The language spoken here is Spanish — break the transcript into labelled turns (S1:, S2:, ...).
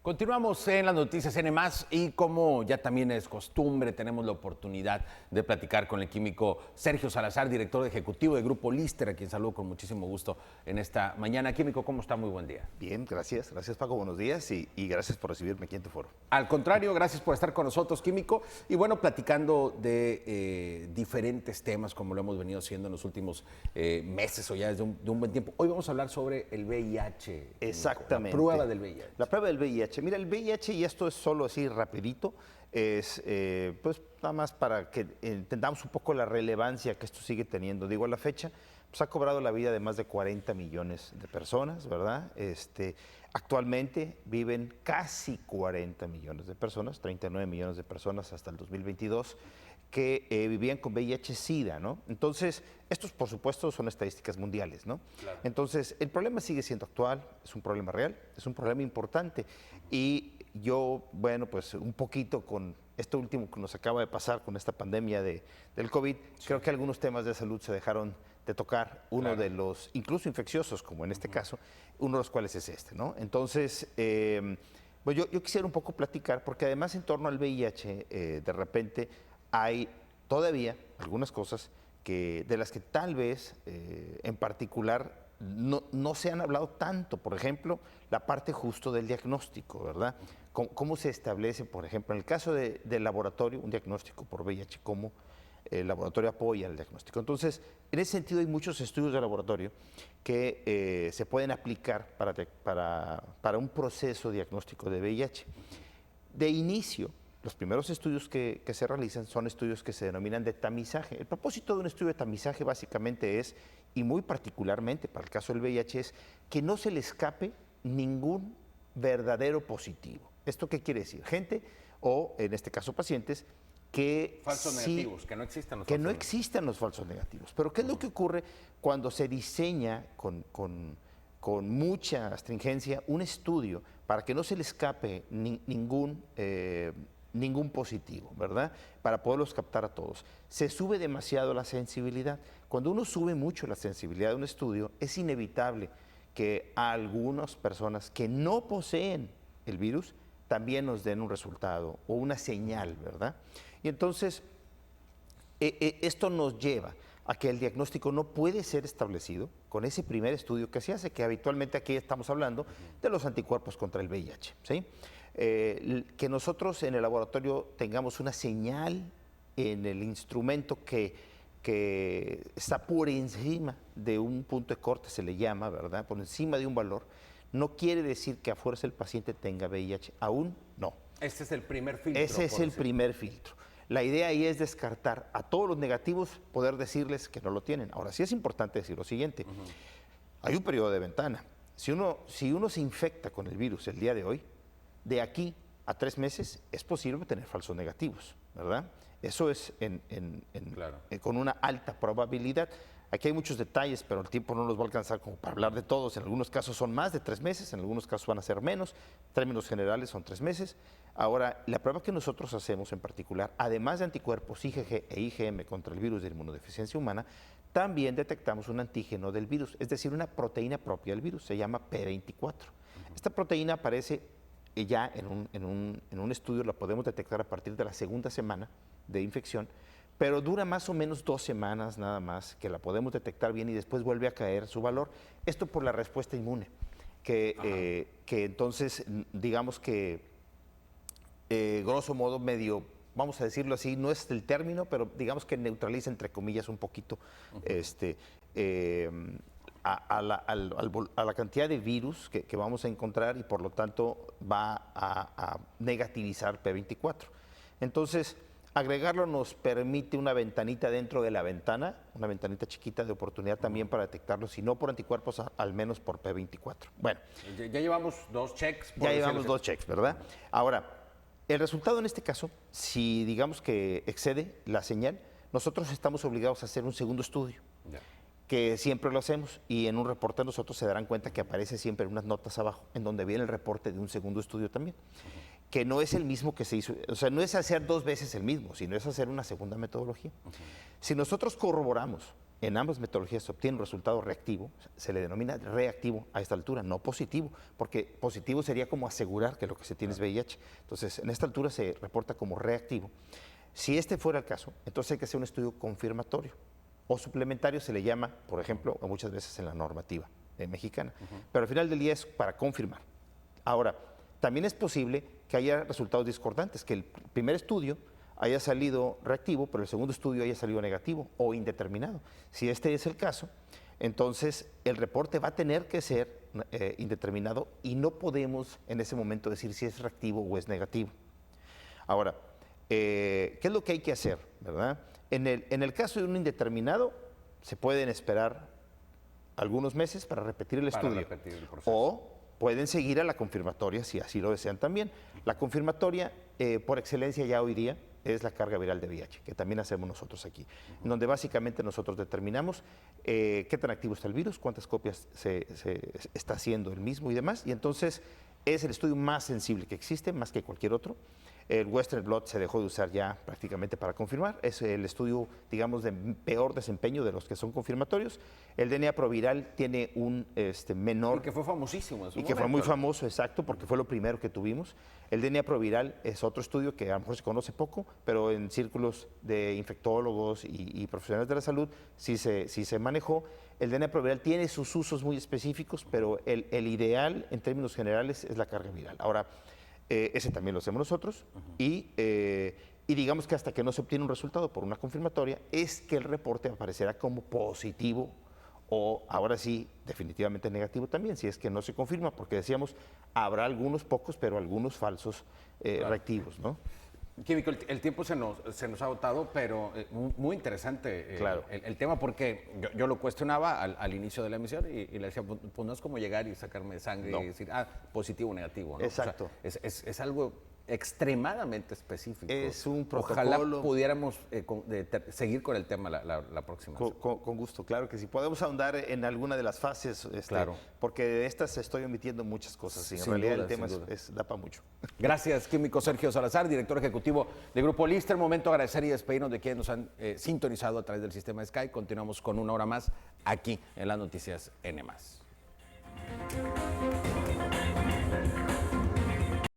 S1: Continuamos en las noticias N+, y como ya también es costumbre, tenemos la oportunidad de platicar con el químico Sergio Salazar, director ejecutivo de Grupo Lister, a quien saludo con muchísimo gusto en esta mañana. Químico, ¿cómo está? Muy buen día.
S2: Bien, gracias. Gracias, Paco. Buenos días y gracias por recibirme aquí en tu foro.
S1: Al contrario, gracias por estar con nosotros, Químico. Y bueno, platicando de diferentes temas, como lo hemos venido haciendo en los últimos meses o ya desde un buen tiempo. Hoy vamos a hablar sobre el VIH. Químico,
S2: Exactamente.
S1: la prueba del VIH.
S2: La prueba del VIH. Mira, el VIH, y esto es solo así rapidito, es pues nada más para que entendamos un poco la relevancia que esto sigue teniendo. Digo, a la fecha, pues ha cobrado la vida de más de 40 millones de personas, ¿verdad? Actualmente viven casi 40 millones de personas, 39 millones de personas hasta el 2022, que vivían con VIH-Sida, ¿no? Entonces, estos por supuesto son estadísticas mundiales, ¿no?
S1: Claro.
S2: Entonces, el problema sigue siendo actual, es un problema real, es un problema importante. Y yo, bueno, pues un poquito con esto último que nos acaba de pasar con esta pandemia del COVID, creo que algunos temas de salud se dejaron de tocar, uno de los, incluso infecciosos, como en este caso, uno de los cuales es este, ¿no? Entonces, pues yo quisiera un poco platicar, porque además en torno al VIH, de repente hay todavía algunas cosas de las que tal vez en particular no se han hablado tanto. Por ejemplo, la parte justo del diagnóstico, ¿verdad? ¿Cómo se establece, por ejemplo, en el caso del laboratorio, un diagnóstico por VIH, cómo el laboratorio apoya el diagnóstico? Entonces, en ese sentido hay muchos estudios de laboratorio que se pueden aplicar para un proceso diagnóstico de VIH. De inicio, los primeros estudios que se realizan son estudios que se denominan de tamizaje. El propósito de un estudio de tamizaje básicamente es, y muy particularmente para el caso del VIH, es que no se le escape ningún verdadero positivo. ¿Esto qué quiere decir? Gente, o en este caso pacientes, que
S1: Falsos negativos, que no existan los falsos negativos.
S2: existan los falsos negativos. Pero ¿qué es lo que ocurre cuando se diseña con mucha astringencia un estudio para que no se le escape ningún positivo, ¿verdad? Para poderlos captar a todos. Se sube demasiado la sensibilidad. Cuando uno sube mucho la sensibilidad de un estudio, es inevitable que a algunas personas que no poseen el virus también nos den un resultado o una señal, ¿verdad? Y entonces, esto nos lleva a que el diagnóstico no puede ser establecido con ese primer estudio que se hace, que habitualmente aquí estamos hablando de los anticuerpos contra el VIH, ¿sí? Que nosotros en el laboratorio tengamos una señal en el instrumento que está por encima de un punto de corte, se le llama, ¿verdad? Por encima de un valor, no quiere decir que a fuerza el paciente tenga VIH, aún no.
S1: Este es el primer filtro.
S2: Ese es el primer filtro. La idea ahí es descartar a todos los negativos, poder decirles que no lo tienen. Ahora, sí es importante decir lo siguiente. Hay un periodo de ventana. Si uno se infecta con el virus el día de hoy, de aquí a 3 meses es posible tener falsos negativos, ¿verdad? Eso es
S1: Claro.
S2: con una alta probabilidad. Aquí hay muchos detalles, pero el tiempo no nos va a alcanzar como para hablar de todos. En algunos casos son más de 3 meses, en algunos casos van a ser menos. En términos generales son 3 meses. Ahora, la prueba que nosotros hacemos en particular, además de anticuerpos IgG e IgM contra el virus de inmunodeficiencia humana, también detectamos un antígeno del virus, es decir, una proteína propia del virus, se llama P24. Esta proteína aparece ya en un estudio, la podemos detectar a partir de la segunda semana de infección, pero dura más o menos 2 semanas nada más, que la podemos detectar bien y después vuelve a caer su valor. Esto por la respuesta inmune, que entonces, digamos que, grosso modo, medio, vamos a decirlo así, no es el término, pero digamos que neutraliza, entre comillas, un poquito a la cantidad de virus que vamos a encontrar y por lo tanto va a negativizar P24. Entonces, agregarlo nos permite una ventanita dentro de la ventana, una ventanita chiquita de oportunidad también para detectarlo, si no por anticuerpos, al menos por P24. Bueno.
S1: Ya llevamos 2 checks.
S2: Ya llevamos 2 checks, ¿verdad? Ahora, el resultado en este caso, si digamos que excede la señal, nosotros estamos obligados a hacer un segundo estudio, que siempre lo hacemos, y en un reporte nosotros se darán cuenta que aparece siempre unas notas abajo, en donde viene el reporte de un segundo estudio también. que no es el mismo que se hizo, o sea, no es hacer 2 veces el mismo, sino es hacer una segunda metodología. Si nosotros corroboramos en ambas metodologías se obtiene un resultado reactivo, se le denomina reactivo a esta altura, no positivo, porque positivo sería como asegurar que lo que se tiene es VIH. Entonces, en esta altura se reporta como reactivo. Si este fuera el caso, entonces hay que hacer un estudio confirmatorio o suplementario, se le llama, por ejemplo, muchas veces en la normativa mexicana, pero al final del día es para confirmar. Ahora, también es posible que haya resultados discordantes, que el primer estudio haya salido reactivo, pero el segundo estudio haya salido negativo o indeterminado. Si este es el caso, entonces el reporte va a tener que ser indeterminado y no podemos en ese momento decir si es reactivo o es negativo. Ahora, ¿qué es lo que hay que hacer? ¿Verdad? En el caso de un indeterminado, se pueden esperar algunos meses para repetir el estudio.
S1: Repetir el proceso.
S2: O pueden seguir a la confirmatoria si así lo desean también. La confirmatoria, por excelencia ya hoy día, es la carga viral de VIH, que también hacemos nosotros aquí, donde básicamente nosotros determinamos qué tan activo está el virus, cuántas copias se está haciendo el mismo y demás, y entonces es el estudio más sensible que existe, más que cualquier otro. El Western Blot se dejó de usar ya prácticamente para confirmar. Es el estudio, digamos, de peor desempeño de los que son confirmatorios. El DNA proviral tiene un menor...
S1: Y que fue famosísimo en su
S2: Y que fue muy famoso, exacto, porque fue lo primero que tuvimos. El DNA proviral es otro estudio que a lo mejor se conoce poco, pero en círculos de infectólogos y profesionales de la salud sí se manejó. El DNA proviral tiene sus usos muy específicos, pero el ideal en términos generales es la carga viral. Ahora, ese también lo hacemos nosotros y digamos que hasta que no se obtiene un resultado por una confirmatoria es que el reporte aparecerá como positivo o ahora sí definitivamente negativo también, si es que no se confirma, porque decíamos habrá algunos pocos, pero algunos falsos reactivos, ¿no?
S1: Químico, el tiempo se nos ha agotado, pero muy interesante
S2: Claro.
S1: el tema, porque yo lo cuestionaba al inicio de la emisión y le decía, pues no es como llegar y sacarme sangre y decir, positivo o negativo, ¿no?
S2: Exacto.
S1: O sea, es algo extremadamente específico.
S2: Es un protocolo.
S1: Ojalá pudiéramos seguir con el tema la próxima.
S2: Con gusto, claro que sí. Podemos ahondar en alguna de las fases,
S1: Claro.
S2: porque de estas estoy omitiendo muchas cosas y en
S1: Sin
S2: realidad
S1: duda,
S2: el tema
S1: sin duda.
S2: da para mucho.
S1: Gracias, químico Sergio Salazar, director ejecutivo de Grupo Lister. Momento de agradecer y despedirnos de quienes nos han sintonizado a través del sistema Sky. Continuamos con una hora más aquí en las noticias N+.